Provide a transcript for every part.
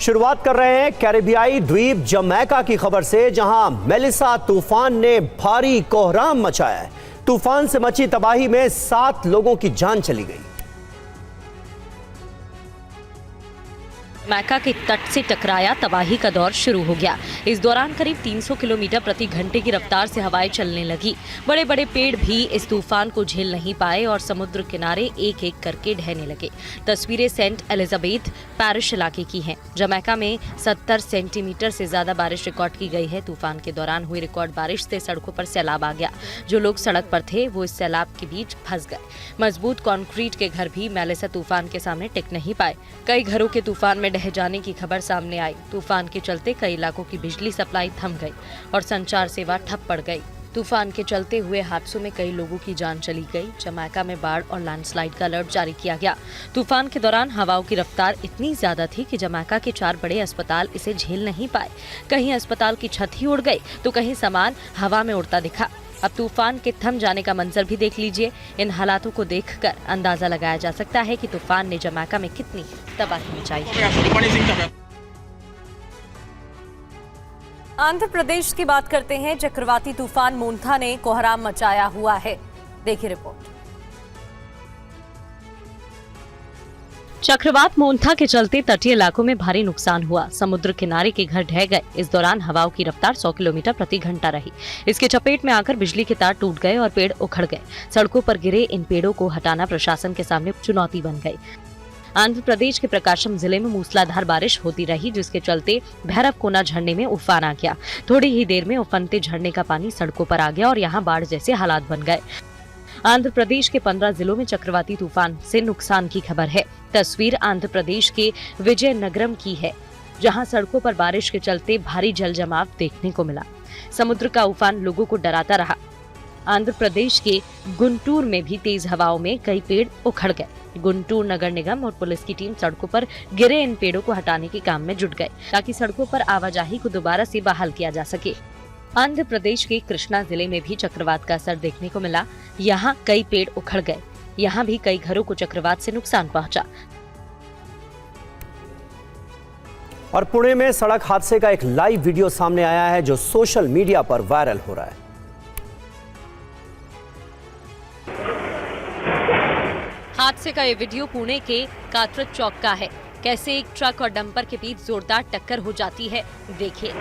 शुरुआत कर रहे हैं कैरिबियाई द्वीप जमैका की खबर से, जहां मेलिसा तूफान ने भारी कोहराम मचाया है। तूफान से मची तबाही में 7 लोगों की जान चली गई। जमैका के तट से टकराया, तबाही का दौर शुरू हो गया। इस दौरान करीब 300 किलोमीटर प्रति घंटे की रफ्तार से हवाएं चलने लगी। बड़े बड़े पेड़ भी इस तूफान को झेल नहीं पाए और समुद्र किनारे एक एक करके ढहने लगे। तस्वीरें सेंट एलिजाबेथ पैरिश इलाके की हैं। जमैका में 70 सेंटीमीटर से ज्यादा बारिश रिकॉर्ड की गई है। तूफान के दौरान हुई रिकॉर्ड बारिश से सड़कों पर सैलाब आ गया। जो लोग सड़क पर थे वो इस सैलाब के बीच फंस गए। मजबूत कंक्रीट के घर भी मेलिसा तूफान के सामने टिक नहीं पाए। कई घरों के तूफान में ढह जाने की खबर सामने आई। तूफान के चलते कई इलाकों की बिजली सप्लाई थम गई और संचार सेवा ठप पड़ गई। तूफान के चलते हुए हादसों में कई लोगों की जान चली गई। जमैका में बाढ़ और लैंडस्लाइड का अलर्ट जारी किया गया। तूफान के दौरान हवाओं की रफ्तार इतनी ज्यादा थी कि जमैका के 4 बड़े अस्पताल इसे झेल नहीं पाए। कहीं अस्पताल की छत ही उड़ गई तो कहीं सामान हवा में उड़ता दिखा। अब तूफान के थम जाने का मंजर भी देख लीजिए। इन हालातों को देखकर अंदाजा लगाया जा सकता है कि तूफान ने जमैका में कितनी तबाही मचाई है। आंध्र प्रदेश की बात करते हैं। चक्रवाती तूफान मोंथा ने कोहराम मचाया हुआ है। देखिए रिपोर्ट। चक्रवात मोंथा के चलते तटीय इलाकों में भारी नुकसान हुआ। समुद्र किनारे के घर ढह गए। इस दौरान हवाओं की रफ्तार 100 किलोमीटर प्रति घंटा रही। इसके चपेट में आकर बिजली के तार टूट गए और पेड़ उखड़ गए। सड़कों पर गिरे इन पेड़ों को हटाना प्रशासन के सामने चुनौती बन गई। आंध्र प्रदेश के प्रकाशम जिले में मूसलाधार बारिश होती रही, जिसके चलते भैरवकोना झरने में उफान आ गया। थोड़ी ही देर में उफनते झरने का पानी सड़कों पर आ गया और यहाँ बाढ़ जैसे हालात बन गए। आंध्र प्रदेश के 15 जिलों में चक्रवाती तूफान से नुकसान की खबर है। तस्वीर आंध्र प्रदेश के विजयनगरम की है, जहां सड़कों पर बारिश के चलते भारी जल जमाव देखने को मिला। समुद्र का उफान लोगों को डराता रहा। आंध्र प्रदेश के गुंटूर में भी तेज हवाओं में कई पेड़ उखड़ गए। गुंटूर नगर निगम और पुलिस की टीम सड़कों पर गिरे इन पेड़ों को हटाने के काम में जुट गए, ताकि सड़कों पर आवाजाही को दोबारा से बहाल किया जा सके। आंध्र प्रदेश के कृष्णा जिले में भी चक्रवात का असर देखने को मिला। यहाँ कई पेड़ उखड़ गए। यहाँ भी कई घरों को चक्रवात से नुकसान पहुंचा। और पुणे में सड़क हादसे का एक लाइव वीडियो सामने आया है, जो सोशल मीडिया पर वायरल हो रहा है। हादसे का ये वीडियो पुणे के कात्रज चौक का है। कैसे एक ट्रक और डंपर के बीच जोरदार टक्कर हो जाती है, देखिए।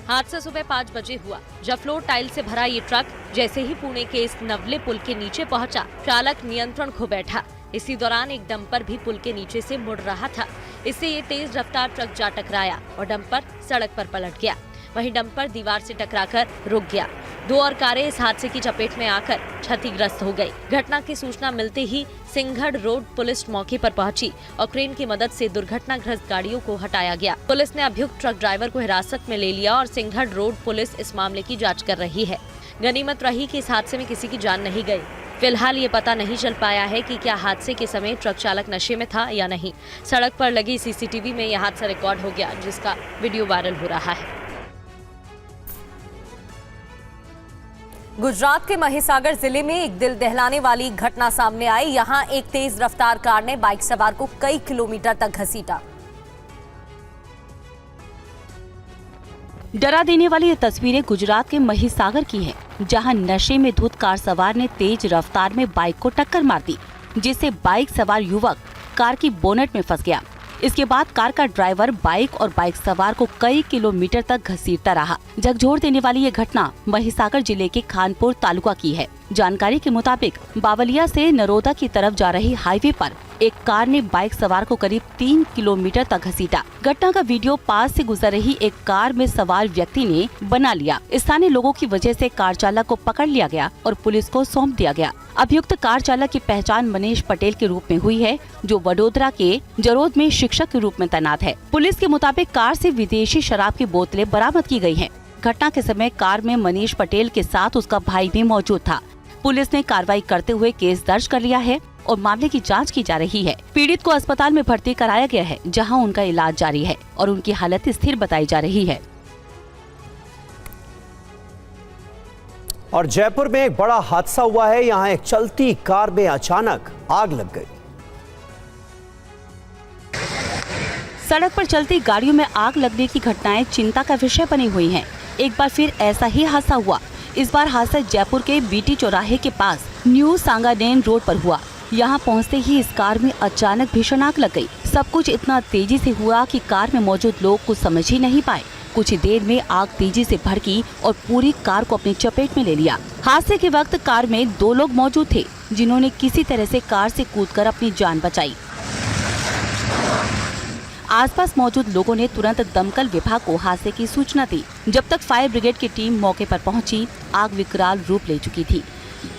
हादसा सुबह 5 बजे हुआ, जब फ्लोर टाइल से भरा ये ट्रक जैसे ही पुणे के इस नवले पुल के नीचे पहुंचा, चालक नियंत्रण खो बैठा। इसी दौरान एक डंपर भी पुल के नीचे से मुड़ रहा था। इससे ये तेज रफ्तार ट्रक जा टकराया और डंपर सड़क पर पलट गया। वहीं डंपर दीवार से टकराकर रुक गया। 2 और कारें इस हादसे की चपेट में आकर क्षतिग्रस्त हो गई। घटना की सूचना मिलते ही सिंघड़ रोड पुलिस मौके पर पहुंची और क्रेन की मदद से दुर्घटनाग्रस्त गाड़ियों को हटाया गया। पुलिस ने अभियुक्त ट्रक ड्राइवर को हिरासत में ले लिया और सिंघड़ रोड पुलिस इस मामले की जांच कर रही है। गनीमत रही कि इस हादसे में किसी की जान नहीं गई। फिलहाल ये पता नहीं चल पाया है कि क्या हादसे के समय ट्रक चालक नशे में था या नहीं। सड़क पर लगी सीसीटीवी में यह हादसा रिकॉर्ड हो गया, जिसका वीडियो वायरल हो रहा है। गुजरात के महिसागर जिले में एक दिल दहलाने वाली घटना सामने आई। यहां एक तेज रफ्तार कार ने बाइक सवार को कई किलोमीटर तक घसीटा। डरा देने वाली ये तस्वीरें गुजरात के महिसागर की हैं, जहां नशे में धुत कार सवार ने तेज रफ्तार में बाइक को टक्कर मार दी, जिससे बाइक सवार युवक कार की बोनट में फंस गया। इसके बाद कार का ड्राइवर बाइक और बाइक सवार को कई किलोमीटर तक घसीटता रहा। झकझोर देने वाली ये घटना महिसागर जिले के खानपुर तालुका की है। जानकारी के मुताबिक बावलिया से नरोदा की तरफ जा रही हाईवे पर एक कार ने बाइक सवार को करीब 3 किलोमीटर तक घसीटा। घटना का वीडियो पास से गुजर रही एक कार में सवार व्यक्ति ने बना लिया। स्थानीय लोगों की वजह से कार चालक को पकड़ लिया गया और पुलिस को सौंप दिया गया। अभियुक्त कार चालक की पहचान मनीष पटेल के रूप में हुई है, जो वडोदरा के जरोद में शिक्षक के रूप में तैनात है। पुलिस के मुताबिक कार से विदेशी शराब की बोतलें बरामद की गई हैं। घटना के समय कार में मनीष पटेल के साथ उसका भाई भी मौजूद था। पुलिस ने कार्रवाई करते हुए केस दर्ज कर लिया है और मामले की जांच की जा रही है। पीड़ित को अस्पताल में भर्ती कराया गया है, जहां उनका इलाज जारी है और उनकी हालत स्थिर बताई जा रही है। और जयपुर में एक बड़ा हादसा हुआ है। यहां एक चलती कार में अचानक आग लग गई। सड़क पर चलती गाड़ियों में आग लगने की घटनाएं चिंता का विषय बनी हुई हैं। एक बार फिर ऐसा ही हादसा हुआ। इस बार हादसा जयपुर के बीटी चौराहे के पास न्यू सांगानेर रोड पर हुआ। यहाँ पहुँचते ही इस कार में अचानक भीषण आग लग गई। सब कुछ इतना तेजी से हुआ कि कार में मौजूद लोग कुछ समझ ही नहीं पाए। कुछ ही देर में आग तेजी से भड़की और पूरी कार को अपनी चपेट में ले लिया। हादसे के वक्त कार में 2 लोग मौजूद थे, जिन्होंने किसी तरह से कार से कूदकर अपनी जान बचाई। आसपास मौजूद लोगों ने तुरंत दमकल विभाग को हादसे की सूचना दी। जब तक फायर ब्रिगेड की टीम मौके पर पहुंची, आग विकराल रूप ले चुकी थी।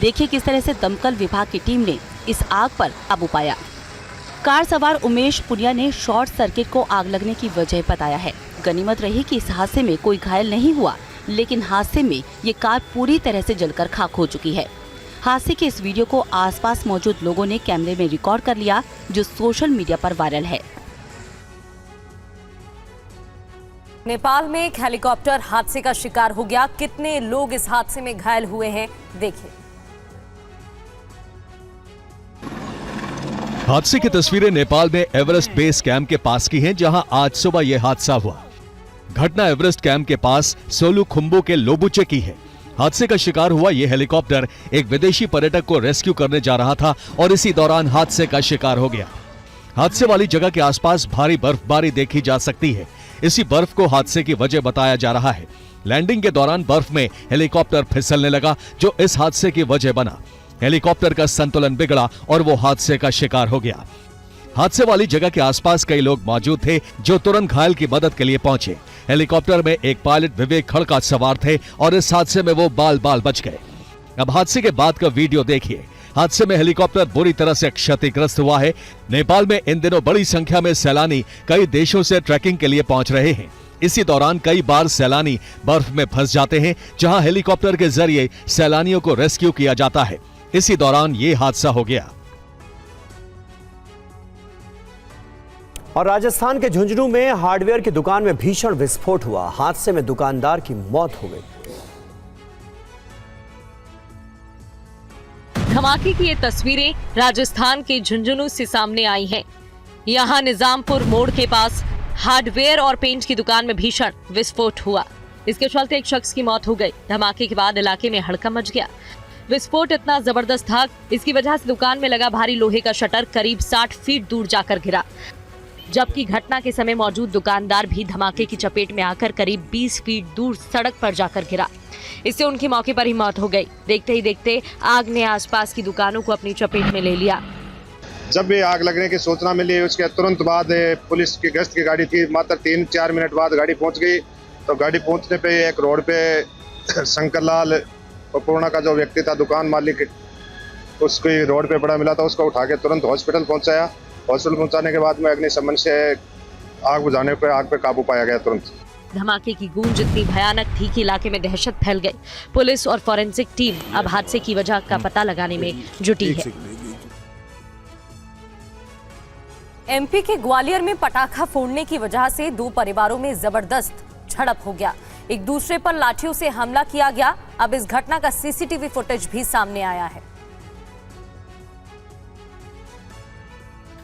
देखिए किस तरह से दमकल विभाग की टीम ने इस आग पर काबू पाया। कार सवार उमेश पुनिया ने शॉर्ट सर्किट को आग लगने की वजह बताया है। गनीमत रही कि इस हादसे में कोई घायल नहीं हुआ, लेकिन हादसे में ये कार पूरी तरह से जलकर खाक हो चुकी है। हादसे के इस वीडियो को आसपास मौजूद लोगों ने कैमरे में रिकॉर्ड कर लिया, जो सोशल मीडिया पर वायरल है। नेपाल में एक हेलीकॉप्टर हादसे का शिकार हो गया। कितने लोग इस हादसे में घायल हुए हैं, देखिए। हादसे की तस्वीरें नेपाल में एवरेस्ट बेस कैंप के पास की हैं, जहां आज सुबह यह हादसा हुआ। घटना एवरेस्ट कैंप के पास सोलुखुंबू के लोबुचे की है। हादसे का शिकार हुआ यह हेलीकॉप्टर एक विदेशी पर्यटक को रेस्क्यू करने जा रहा था और इसी दौरान हादसे का शिकार हो गया। हादसे वाली जगह के आसपास भारी बर्फबारी देखी जा सकती है। इसी बर्फ को हादसे की वजह बताया जा रहा है। लैंडिंग के दौरान बर्फ में हेलीकॉप्टर फिसलने लगा, जो इस हादसे की वजह बना। हेलीकॉप्टर का संतुलन बिगड़ा और वो हादसे का शिकार हो गया। हादसे वाली जगह के आसपास कई लोग मौजूद थे, जो तुरंत घायल की मदद के लिए पहुंचे। हेलीकॉप्टर में एक पायलट विवेक खड़का सवार थे और इस हादसे में वो बाल बाल बच गए। अब हादसे के बाद का वीडियो देखिए। हादसे में हेलीकॉप्टर बुरी तरह से क्षतिग्रस्त हुआ है। नेपाल में इन दिनों बड़ी संख्या में सैलानी कई देशों से ट्रैकिंग के लिए पहुंच रहे हैं। इसी दौरान कई बार सैलानी बर्फ में फंस जाते हैं, जहां हेलीकॉप्टर के जरिए सैलानियों को रेस्क्यू किया जाता है। इसी दौरान ये हादसा हो गया। और राजस्थान के झुंझुनू में हार्डवेयर की दुकान में भीषण विस्फोट हुआ। हादसे में दुकानदार की मौत हो गई। धमाके की ये तस्वीरें राजस्थान के झुंझुनू से सामने आई हैं। यहाँ निजामपुर मोड़ के पास हार्डवेयर और पेंट की दुकान में भीषण विस्फोट हुआ। इसके चलते एक शख्स की मौत हो गई। धमाके के बाद इलाके में हड़कंप मच गया। विस्फोट इतना जबरदस्त था, इसकी वजह से दुकान में लगा भारी लोहे का शटर करीब 60 फीट दूर जाकर गिरा, जबकि घटना के समय मौजूद दुकानदार भी धमाके की चपेट में आकर करीब 20 फीट दूर सड़क पर जाकर गिरा। इससे उनकी मौके पर ही मौत हो गई। देखते ही देखते आग ने आसपास की दुकानों को अपनी चपेट में ले लिया। जब भी आग लगने की सूचना मिली, उसके तुरंत बाद पुलिस की गश्त की गाड़ी थी। मात्र 3-4 मिनट बाद गाड़ी पहुंच गई। तो गाड़ी पहुंचने पे एक रोड पे शंकरलाल और पूर्णा का जो व्यक्ति था, दुकान मालिक, उसकी रोड पे पड़ा मिला था। उसको उठा के तुरंत हॉस्पिटल पहुंचाया। हॉस्पिटल पहुंचाने के बाद में अग्निशमन से आग बुझाने पर आग पे काबू पाया गया तुरंत। धमाके की गूंज इतनी भयानक थी कि इलाके में दहशत फैल गई। पुलिस और फॉरेंसिक टीम अब हादसे की वजह का पता लगाने में जुटी है। एमपी के ग्वालियर में पटाखा फोड़ने की वजह से 2 परिवारों में जबरदस्त झड़प हो गया। एक दूसरे पर लाठियों से हमला किया गया। अब इस घटना का सीसीटीवी फुटेज भी सामने आया है।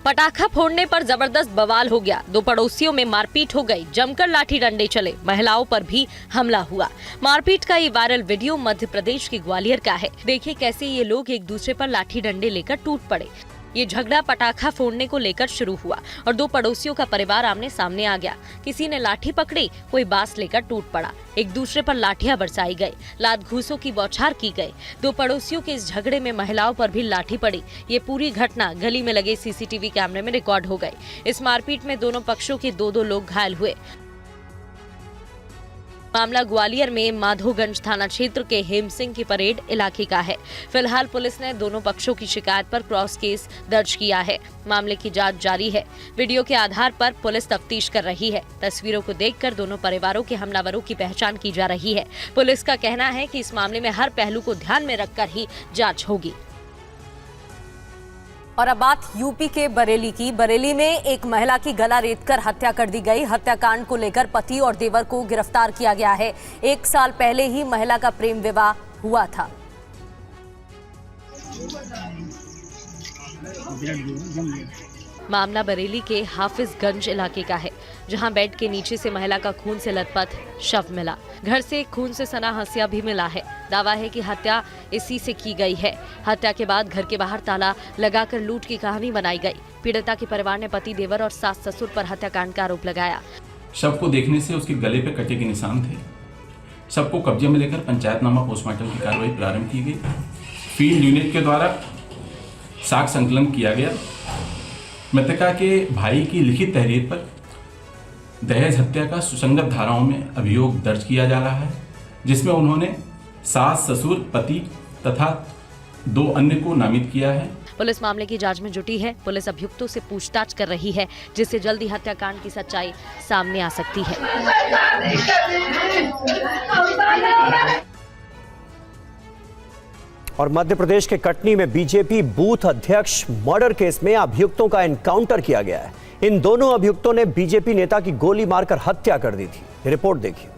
पटाखा फोड़ने पर जबरदस्त बवाल हो गया। 2 पड़ोसियों में मारपीट हो गई। जमकर लाठी डंडे चले। महिलाओं पर भी हमला हुआ। मारपीट का ये वायरल वीडियो मध्य प्रदेश के ग्वालियर का है। देखिए कैसे ये लोग एक दूसरे पर लाठी डंडे लेकर टूट पड़े। ये झगड़ा पटाखा फोड़ने को लेकर शुरू हुआ और 2 पड़ोसियों का परिवार आमने सामने आ गया। किसी ने लाठी पकड़ी, कोई बांस लेकर टूट पड़ा। एक दूसरे पर लाठियां बरसाई गई। लात घूसों की बौछार की गई। 2 पड़ोसियों के इस झगड़े में महिलाओं पर भी लाठी पड़ी। ये पूरी घटना गली में लगे सीसीटीवी कैमरे में रिकॉर्ड हो गई। इस मारपीट में दोनों पक्षों के 2-2 लोग घायल हुए। मामला ग्वालियर में माधोगंज थाना क्षेत्र के हेमसिंह की परेड इलाके का है। फिलहाल पुलिस ने दोनों पक्षों की शिकायत पर क्रॉस केस दर्ज किया है। मामले की जांच जारी है। वीडियो के आधार पर पुलिस तफ्तीश कर रही है। तस्वीरों को देखकर दोनों परिवारों के हमलावरों की पहचान की जा रही है। पुलिस का कहना है कि इस मामले में हर पहलू को ध्यान में रखकर ही जांच होगी। और अब बात यूपी के बरेली की। बरेली में एक महिला की गला रेतकर हत्या कर दी गई। हत्याकांड को लेकर पति और देवर को गिरफ्तार किया गया है। 1 साल पहले ही महिला का प्रेम विवाह हुआ था। मामला बरेली के हाफिजगंज इलाके का है, जहां बेड के नीचे से महिला का खून से लथपथ शव मिला। घर से खून से सना हंसिया भी मिला है। दावा है कि हत्या इसी से की गई है। हत्या के बाद घर के बाहर ताला लगाकर लूट की कहानी बनाई गई। पीड़िता के परिवार ने पति, देवर और सास ससुर पर हत्याकांड का आरोप लगाया। शव को देखने से उसके गले पे कटे के निशान थे। शव को कब्जे में लेकर पंचायतनामा पोस्टमार्टम की कार्रवाई प्रारंभ की गई। फील्ड यूनिट के द्वारा साक्ष्य संकलन किया गया। मृतका के भाई की लिखित तहरीर पर दहेज हत्या का सुसंगत धाराओं में अभियोग दर्ज किया जा रहा है, जिसमें उन्होंने सास, ससुर, पति तथा 2 अन्य को नामित किया है। पुलिस मामले की जांच में जुटी है। पुलिस अभियुक्तों से पूछताछ कर रही है, जिससे जल्दी हत्याकांड की सच्चाई सामने आ सकती है। और मध्य प्रदेश के कटनी में बीजेपी बूथ अध्यक्ष मर्डर केस में अभियुक्तों का एनकाउंटर किया गया है। इन दोनों अभियुक्तों ने बीजेपी नेता की गोली मारकर हत्या कर दी थी। रिपोर्ट देखिए।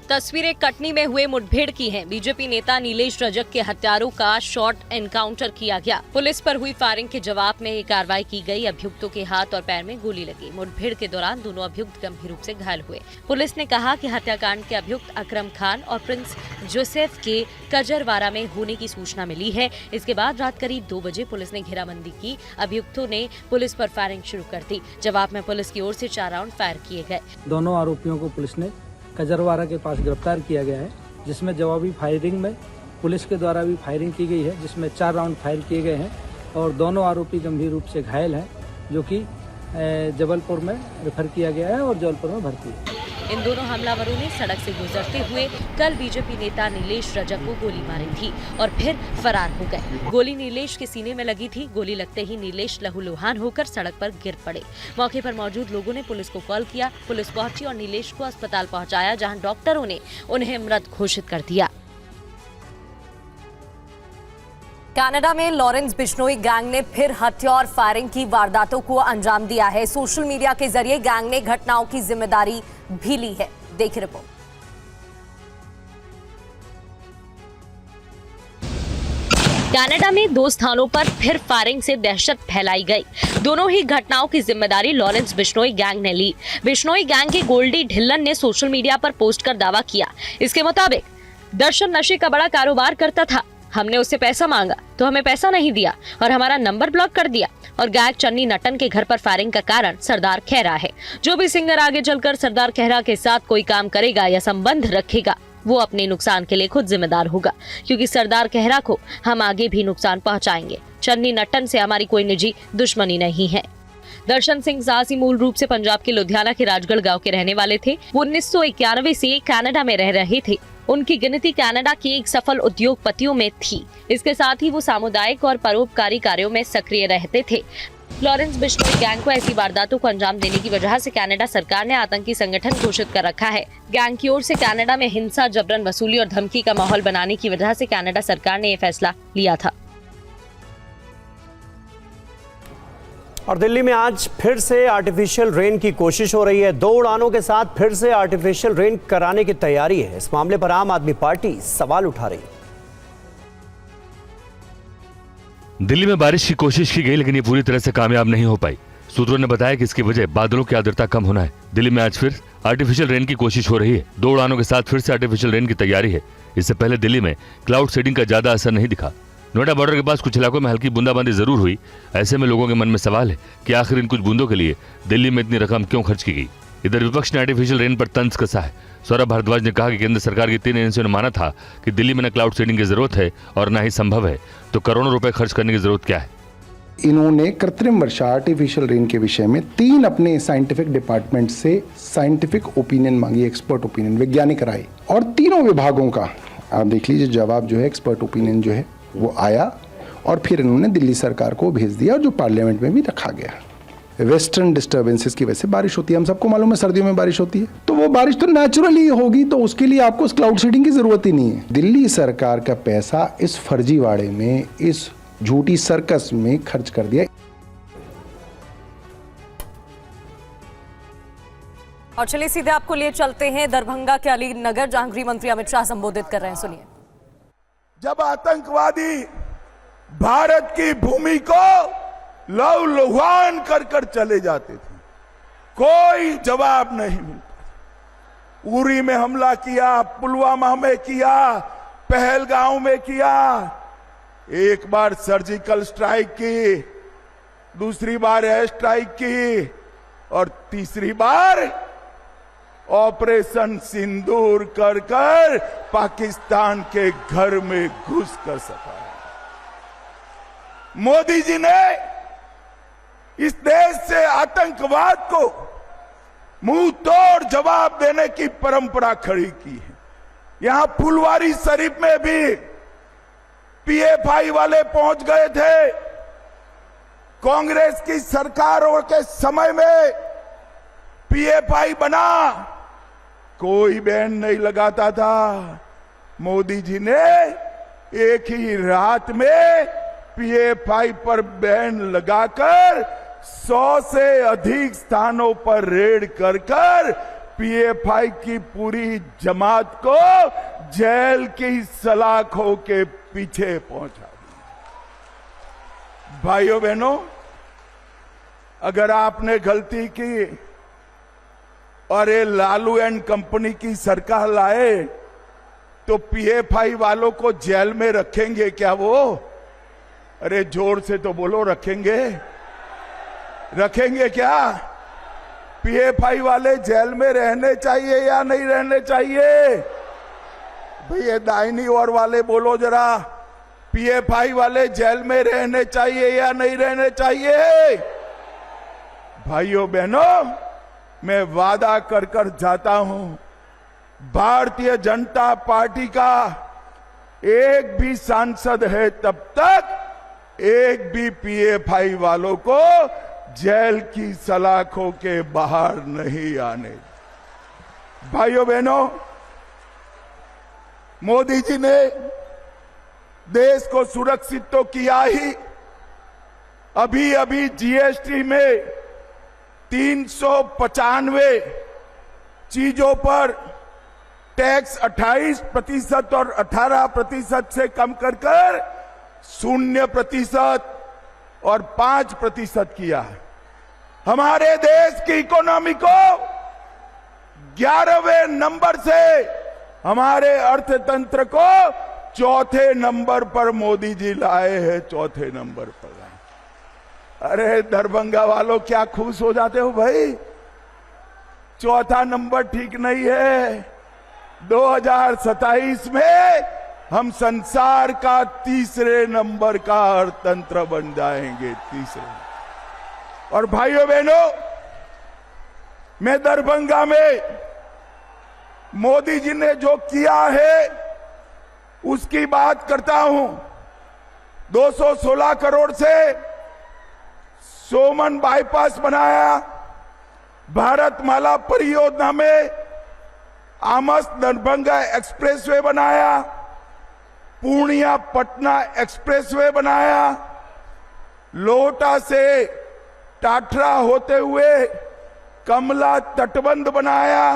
तस्वीरें कटनी में हुए मुठभेड़ की हैं। बीजेपी नेता नीलेश रजक के हत्यारों का शॉर्ट एनकाउंटर किया गया। पुलिस पर हुई फायरिंग के जवाब में ये कार्रवाई की गई। अभियुक्तों के हाथ और पैर में गोली लगी। मुठभेड़ के दौरान दोनों अभियुक्त गंभीर रूप से घायल हुए। पुलिस ने कहा कि हत्याकांड के अभियुक्त अकरम खान और प्रिंस जोसेफ के कजरवारा में होने की सूचना मिली है। इसके बाद रात करीब 2 बजे पुलिस ने घेराबंदी की। अभियुक्तों ने पुलिस पर फायरिंग शुरू कर दी। जवाब में पुलिस की ओर से 4 राउंड फायर किए गए। दोनों आरोपियों को पुलिस ने कजरवारा के पास गिरफ्तार किया गया है, जिसमें जवाबी फायरिंग में पुलिस के द्वारा भी फायरिंग की गई है, जिसमें 4 राउंड फायर किए गए हैं और दोनों आरोपी गंभीर रूप से घायल हैं, जो कि जबलपुर में रेफर किया गया है और जबलपुर में भर्ती है। इन दोनों हमलावरों ने सड़क से गुजरते हुए कल बीजेपी नेता नीलेश रजक को गोली मारी थी और फिर फरार हो गए। गोली नीलेश के सीने में लगी थी। गोली लगते ही नीलेश लहूलुहान होकर सड़क पर गिर पड़े। मौके पर मौजूद लोगों ने पुलिस को कॉल किया। पुलिस पहुंची और नीलेश को अस्पताल पहुंचाया, जहां डॉक्टरों ने उन्हें मृत घोषित कर दिया। कनाडा में लॉरेंस बिश्नोई गैंग ने फिर हत्या और फायरिंग की वारदातों को अंजाम दिया है। सोशल मीडिया के जरिए गैंग ने घटनाओं की जिम्मेदारी भी ली है। देखिए रिपोर्ट। कनाडा में 2 स्थानों पर फिर फायरिंग से दहशत फैलाई गई। दोनों ही घटनाओं की जिम्मेदारी लॉरेंस बिश्नोई गैंग ने ली। बिश्नोई गैंग के गोल्डी ढिल्लन ने सोशल मीडिया पर पोस्ट कर दावा किया। इसके मुताबिक दर्शन नशे का बड़ा कारोबार करता था। हमने उससे पैसा मांगा तो हमें पैसा नहीं दिया और हमारा नंबर ब्लॉक कर दिया। और गायक चन्नी नटन के घर पर फायरिंग का कारण सरदार खैरा है। जो भी सिंगर आगे चलकर सरदार खैरा के साथ कोई काम करेगा या संबंध रखेगा, वो अपने नुकसान के लिए खुद जिम्मेदार होगा, क्योंकि सरदार खैरा को हम आगे भी नुकसान पहुंचाएंगे। चन्नी नटन से हमारी कोई निजी दुश्मनी नहीं है। दर्शन सिंह साहसी मूल रूप से पंजाब के लुधियाना के राजगढ़ गांव के रहने वाले थे। वो 1991 से कनाडा में रह रहे थे। उनकी गिनती कनाडा के एक सफल उद्योगपतियों में थी। इसके साथ ही वो सामुदायिक और परोपकारी कार्यों में सक्रिय रहते थे। लॉरेंस बिश्नोई गैंग को ऐसी वारदातों को अंजाम देने की वजह से कनाडा सरकार ने आतंकी संगठन घोषित कर रखा है। गैंग की ओर से कनाडा में हिंसा, जबरन वसूली और धमकी का माहौल बनाने की वजह से कनाडा सरकार ने यह फैसला लिया था। और दिल्ली में आज फिर से आर्टिफिशियल रेन की कोशिश हो रही है। 2 उड़ानों के साथ फिर से आर्टिफिशियल रेन कराने की तैयारी है। इस मामले पर आम आदमी पार्टी सवाल उठा रही है। दिल्ली में बारिश की कोशिश की गई, लेकिन ये पूरी तरह से कामयाब नहीं हो पाई। सूत्रों ने बताया कि इसकी वजह बादलों की आर्द्रता कम होना है। दिल्ली में आज फिर आर्टिफिशियल रेन की कोशिश हो रही है। 2 उड़ानों के साथ फिर से आर्टिफिशियल रेन की तैयारी है। इससे पहले दिल्ली में क्लाउड सीडिंग का ज्यादा असर नहीं दिखा। नोएडा बॉर्डर के पास कुछ इलाकों में हल्की बूंदाबांदी जरूर हुई। ऐसे में लोगों के मन में सवाल है कि आखिर इन कुछ बूंदों के लिए दिल्ली में इतनी रकम क्यों खर्च की गई। इधर विपक्ष ने आर्टिफिशियल रेन पर तंज कसा है। सौरभ भारद्वाज ने कहा कि केंद्र सरकार की 3 एजेंसियों ने माना था कि दिल्ली में न क्लाउड सीडिंग की जरूरत है और न ही संभव है, तो करोड़ों रुपए खर्च करने की जरूरत क्या है। इन्होंने कृत्रिम वर्षा आर्टिफिशियल रेन के विषय में 3 अपने साइंटिफिक डिपार्टमेंट से साइंटिफिक ओपिनियन मांगी, एक्सपर्ट ओपिनियन, वैज्ञानिक राय, और तीनों विभागों का आप देख लीजिए जवाब जो है, एक्सपर्ट ओपिनियन जो है वो आया और फिर इन्होंने दिल्ली सरकार को भेज दिया और जो पार्लियामेंट में भी रखा गया। वेस्टर्न डिस्टर्बेंसेस की वजह से बारिश होती है, हम सबको मालूम है सर्दियों में बारिश होती है, तो वो बारिश तो नेचुरली होगी, तो उसके लिए आपको क्लाउड सीडिंग की जरूरत ही नहीं है। दिल्ली सरकार का पैसा इस फर्जीवाड़े में, इस झूठी सर्कस में खर्च कर दिया। और चलिए सीधे आपको लिए चलते हैं दरभंगा के अली नगर, जहां गृह मंत्री अमित शाह संबोधित कर रहे हैं। सुनिए। जब आतंकवादी भारत की भूमि को लहूलुहान कर कर चले जाते थे, कोई जवाब नहीं मिलता। उरी में हमला किया, पुलवामा में किया, पहलगांव में किया, एक बार सर्जिकल स्ट्राइक की, दूसरी बार एयर स्ट्राइक की और तीसरी बार ऑपरेशन सिंदूर कर कर पाकिस्तान के घर में घुस कर सका। मोदी जी ने इस देश से आतंकवाद को मुंह तोड़ जवाब देने की परंपरा खड़ी की है। यहां फुलवारी शरीफ में भी पीएफआई वाले पहुंच गए थे। कांग्रेस की सरकारों के समय में पीएफआई बना, कोई बैन नहीं लगाता था। मोदी जी ने एक ही रात में पीएफआई पर बैन लगाकर 100 से अधिक स्थानों पर रेड कर कर पीएफआई की पूरी जमात को जेल की सलाखों के पीछे पहुंचा दिया। भाइयों बहनों, अगर आपने गलती की और ये लालू एंड कंपनी की सरकार लाए तो पीएफआई वालों को जेल में रखेंगे क्या वो? अरे जोर से तो बोलो, रखेंगे? रखेंगे क्या? पीएफआई वाले जेल में रहने चाहिए या नहीं रहने चाहिए? भैया दाहिनी ओर वाले बोलो जरा, पीएफआई वाले जेल में रहने चाहिए या नहीं रहने चाहिए? भाइयों बहनों, मैं वादा कर कर जाता हूं, भारतीय जनता पार्टी का एक भी सांसद है तब तक एक भी पीएफआई वालों को जेल की सलाखों के बाहर नहीं आने। भाइयों बहनों, मोदी जी ने देश को सुरक्षित तो किया ही, अभी अभी जीएसटी में 395 चीजों पर टैक्स 28% और 18% से कम कर कर 0% और 5% किया है। हमारे देश की इकोनॉमी को 11वें नंबर से, हमारे अर्थतंत्र को 4थे नंबर पर मोदी जी लाए हैं, 4थे नंबर पर लाए। अरे दरभंगा वालों, क्या खुश हो जाते हो भाई? 4था नंबर ठीक नहीं है। 2027 में हम संसार का 3रे नंबर का अर्थतंत्र बन जाएंगे, 3रे। और भाइयों बहनों, मैं दरभंगा में मोदी जी ने जो किया है उसकी बात करता हूं। 216 करोड़ से सोमन बाईपास बनाया, भारतमाला परियोजना में आमस दरभंगा एक्सप्रेसवे बनाया, पूर्णिया पटना एक्सप्रेसवे बनाया, लोहटा से टाटरा होते हुए कमला तटबंध बनाया,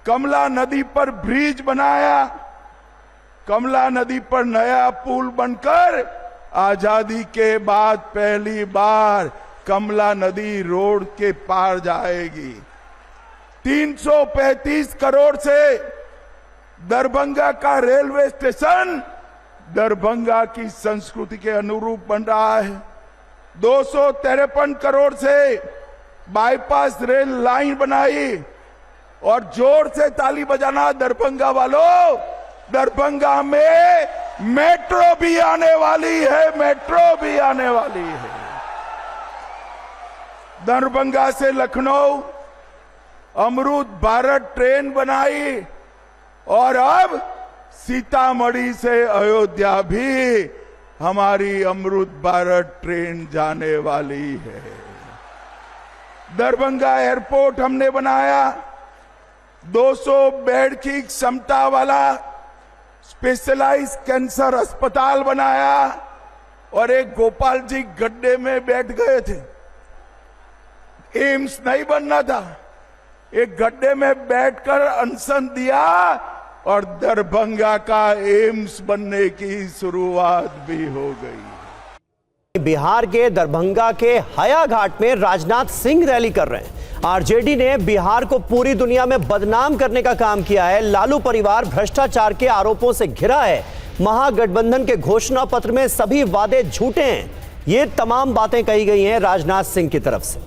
कमला नदी पर ब्रिज बनाया, कमला नदी पर नया पुल बनकर आजादी के बाद पहली बार कमला नदी रोड के पार जाएगी। 335 करोड़ से दरभंगा का रेलवे स्टेशन दरभंगा की संस्कृति के अनुरूप बन रहा है। 253 करोड़ से बाईपास रेल लाइन बनाई। और जोर से ताली बजाना दरभंगा वालों, दरभंगा में मेट्रो भी आने वाली है, मेट्रो भी आने वाली है। दरभंगा से लखनऊ अमृत भारत ट्रेन बनाई और अब सीतामढ़ी से अयोध्या भी हमारी अमृत भारत ट्रेन जाने वाली है। दरभंगा एयरपोर्ट हमने बनाया, 200 बेड की क्षमता वाला स्पेशलाइज कैंसर अस्पताल बनाया। और एक गोपाल जी गड्ढे में बैठ गए थे, एम्स नहीं बनना था, एक गड्ढे में बैठकर अनशन दिया और दरभंगा का एम्स बनने की शुरुआत भी हो गई। बिहार के दरभंगा के हयाघाट में राजनाथ सिंह रैली कर रहे हैं। आरजेडी ने बिहार को पूरी दुनिया में बदनाम करने का काम किया है। लालू परिवार भ्रष्टाचार के आरोपों से घिरा है। महागठबंधन के घोषणा पत्र में सभी वादे झूठे हैं। ये तमाम बातें कही गई हैं राजनाथ सिंह की तरफ से।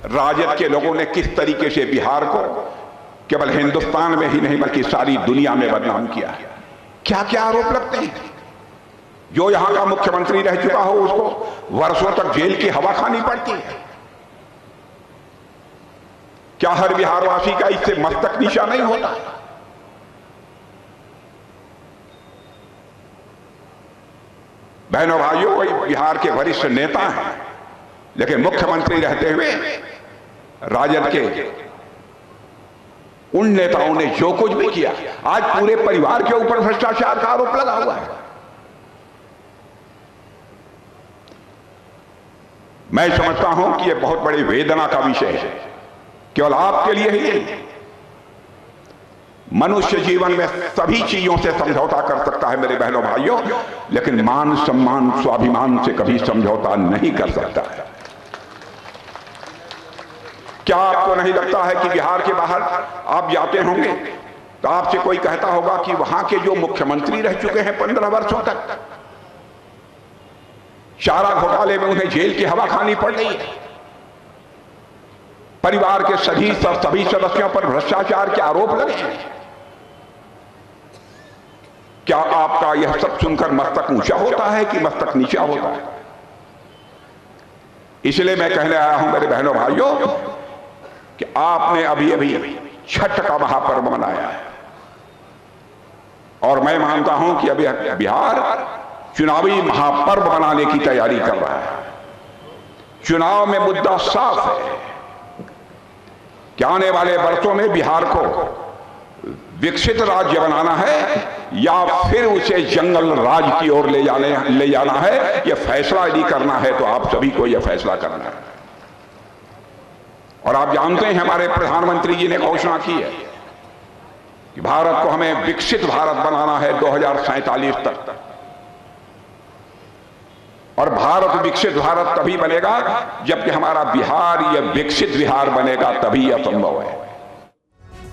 राजद के लोगों ने किस तरीके से बिहार को केवल हिंदुस्तान में ही नहीं बल्कि सारी दुनिया में बदनाम किया है। क्या क्या आरोप लगते हैं। जो यहां का मुख्यमंत्री रह चुका हो उसको वर्षों तक जेल की हवा खानी पड़ती है। क्या हर बिहारवासी का इससे मस्तक नीचा नहीं होता। बहनों भाइयों, कोई बिहार के वरिष्ठ नेता हैं लेकिन मुख्यमंत्री रहते हुए राजद के उन नेताओं ने जो कुछ भी किया, आज पूरे परिवार के ऊपर भ्रष्टाचार का आरोप लगा हुआ है। मैं समझता हूं कि यह बहुत बड़ी वेदना का विषय है। केवल आपके लिए ही नहीं, मनुष्य जीवन में सभी चीजों से समझौता कर सकता है मेरे बहनों भाइयों, लेकिन मान सम्मान स्वाभिमान से कभी समझौता नहीं कर सकता है। क्या आपको नहीं लगता है कि बिहार के बाहर आप जाते होंगे तो आपसे कोई कहता होगा कि वहां के जो मुख्यमंत्री रह चुके हैं 15 वर्षों तक, चारा घोटाले में उन्हें जेल की हवा खानी पड़ रही है, परिवार के सभी सदस्यों पर भ्रष्टाचार के आरोप लगे हैं। क्या आपका यह सब सुनकर मस्तक ऊंचा होता है कि मस्तक नीचा होता है। इसलिए मैं कहने आया हूं मेरे बहनों भाइयों कि आपने अभी अभी छठ का महापर्व मनाया है और मैं मानता हूं कि अभी बिहार चुनावी महापर्व मनाने की तैयारी कर रहा है। चुनाव में मुद्दा साफ है कि आने वाले वर्षों में बिहार को विकसित राज्य बनाना है या फिर उसे जंगल राज की ओर ले जाना है। यह फैसला यदि करना है तो आप सभी को यह फैसला करना है। और आप जानते हैं हमारे प्रधानमंत्री जी ने घोषणा की है कि भारत को हमें विकसित भारत बनाना है 2047 तक। और भारत विकसित भारत तभी बनेगा जबकि हमारा बिहार यह विकसित बिहार बनेगा, तभी यह संभव है।